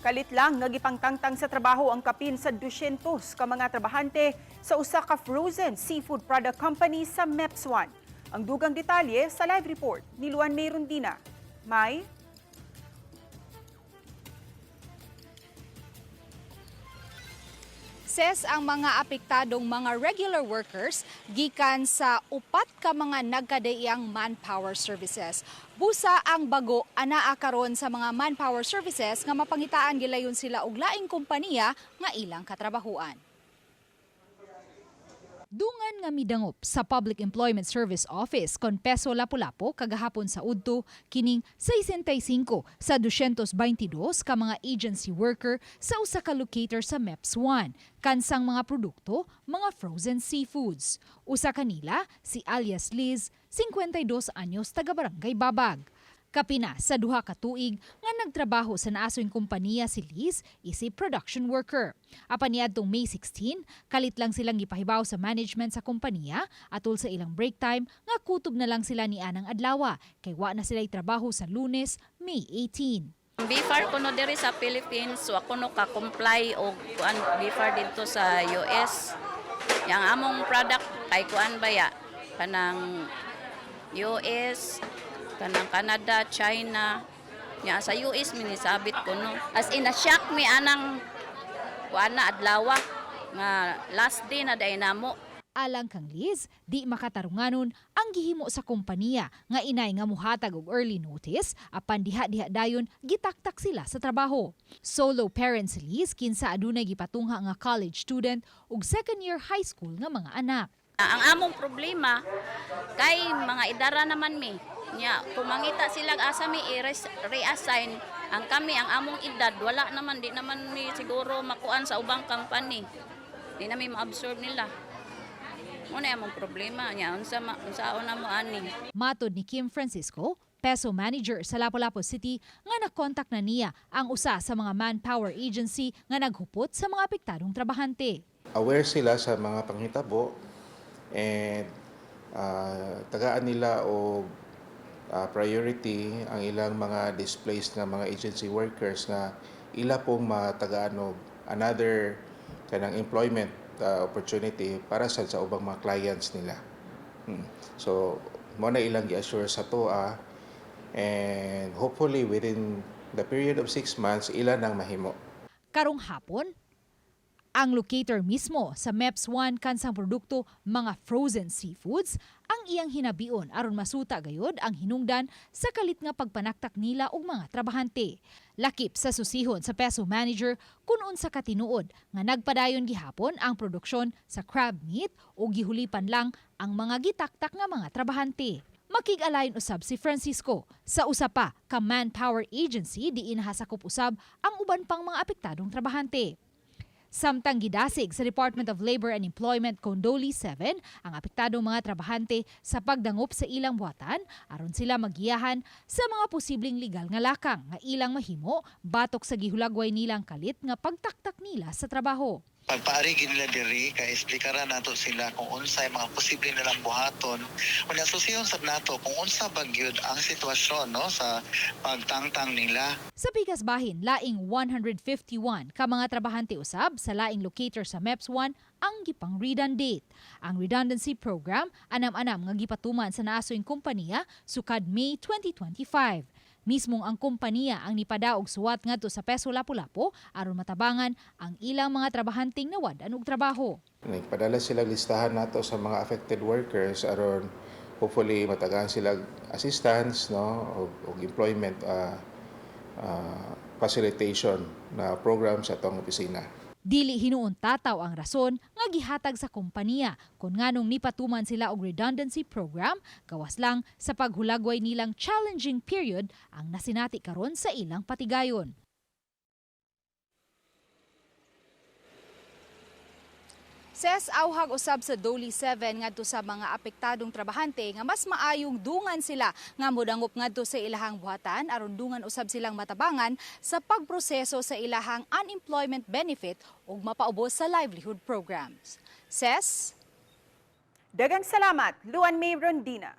Kalit lang nga gipangtangtang sa trabaho ang kapin sa 200 ka mga trabahante sa usa ka frozen seafood product company sa MEPS1. Ang dugang detalye sa live report ni Luan May Rondina. May Ses ang mga apektadong mga regular workers gikan sa upat ka mga nagkadaiyang manpower services. Busa ang bago anaa karon sa mga manpower services nga mapangitaan gilayon sila og laing kompanya nga ilang katrabahuan. Dungan nga midangop sa Public Employment Service Office kon Peso Lapu-Lapu kagahapon sa udto kining 65 sa 222 ka mga agency worker sa usa ka locator sa MEPS1 kansang mga produkto, mga frozen seafoods. Usa kanila si alias Liz, 52 anyos, taga Barangay Babag. Kapina sa duha ka tuig nga nagtrabaho sa naasoing kompanya si Liz, isip production worker. Apan niadtong May 16, kalit lang silang gipahibaw sa management sa kompanya atol sa ilang break time nga kutob na lang sila ni anang adlaw kay wa na sila trabaho sa Lunes, May 18. BFAR kuno diri sa Philippines, wa kuno ka-comply og kuan BFAR dito sa US. Yang among product kay kuan baya kanang US, kanang Canada, China, nya sa US minisabit ko no. As in na-shock mi anang kuana adlaw nga last day na day namo. Alang kang Liz, di makatarunganon ang gihimo sa kompanya nga inay nga muhatag og early notice apan diha-diha dayon gitaktak sila sa trabaho. Solo parents si Liz kinsa adunay gipatungha nga college student ug second year high school nga mga anak. Ang among problema kay mga idara naman mi. Nya kumangita sila asa mi i-reassign ang kami ang among edad wala naman di naman mi siguro makuan sa ubang company. Di na mi ma-absorb nila. Muna among problema nya unsaon na mo ani. Matod ni Kim Francisco, Peso Manager sa Lapu-Lapu City, nga nakontak na niya ang usa sa mga manpower agency nga naghupot sa mga apektadong trabahante. Aware sila sa mga panghitabo and tagaan nila o priority ang ilang mga displaced nga mga agency workers nga ila pong matagaan og another kanang employment opportunity para sa ubang mga clients nila. So mo na ilang gi-assure sa TOA and hopefully within the period of 6 months ila nang mahimo. Karong hapon, ang locator mismo sa MEPS1 kansang produkto mga frozen seafoods ang iyang hinabion aron masuta gayod ang hinungdan sa kalit nga pagpanaktak nila og mga trabahante. Lakip sa susihon sa Peso Manager kun unsa ka tinuod nga nagpadayon gihapon ang produksyon sa crab meat o gihulipan lang ang mga gitaktak nga mga trabahante. Makig-alayon usab si Francisco sa usa pa ka manpower agency diin hasakop usab ang uban pang mga apektadong trabahante. Samtang gidasig sa Department of Labor and Employment Condoli 7 ang apektadong mga trabahante sa pagdangop sa ilang buhatan aron sila magiyahan sa mga posibleng legal nga lakang nga ilang mahimo batok sa gihulagway nilang kalit nga pagtaktak nila sa trabaho. Pagpaarigi nila diri kay esplikaran nato sila kung unsay mga posible nilang buhaton. Unya susiyon sad nato kung unsa bagyud ang sitwasyon no sa pagtangtang nila. Sa bigas bahin, laing 151 ka mga trabahante usab sa laing locator sa MEPS1 ang gipang redundant. Ang redundancy program anam-anam nga gipatuman sa naasoing kompanya sukad May 2025. Mismong ang kompanya ang nipadaog suwat ngadto sa Peso Lapu-Lapu aron matabangan ang ilang mga trabahanteng nawadan og trabaho. Nagpadala sila listahan nato sa mga affected workers aron hopefully matagaan sila assistance no og employment facilitation na program sa atong opisina. Dili hinuon tataw ang rason nga gihatag sa kompanya kung nganong nipatuman sila og redundancy program gawas lang sa paghulagway nilang challenging period ang nasinati karon sa ilang patigayon. Ses awhag usab sa Doli 7 ngadto sa mga apektadong trabahante nga mas maayong dungan sila nga modangop ngadto sa ilahang buhatan aron dungan usab silang matabangan sa pagproseso sa ilahang unemployment benefit ug mapaubos sa livelihood programs. Ses, daghang salamat, Luan May Rondina.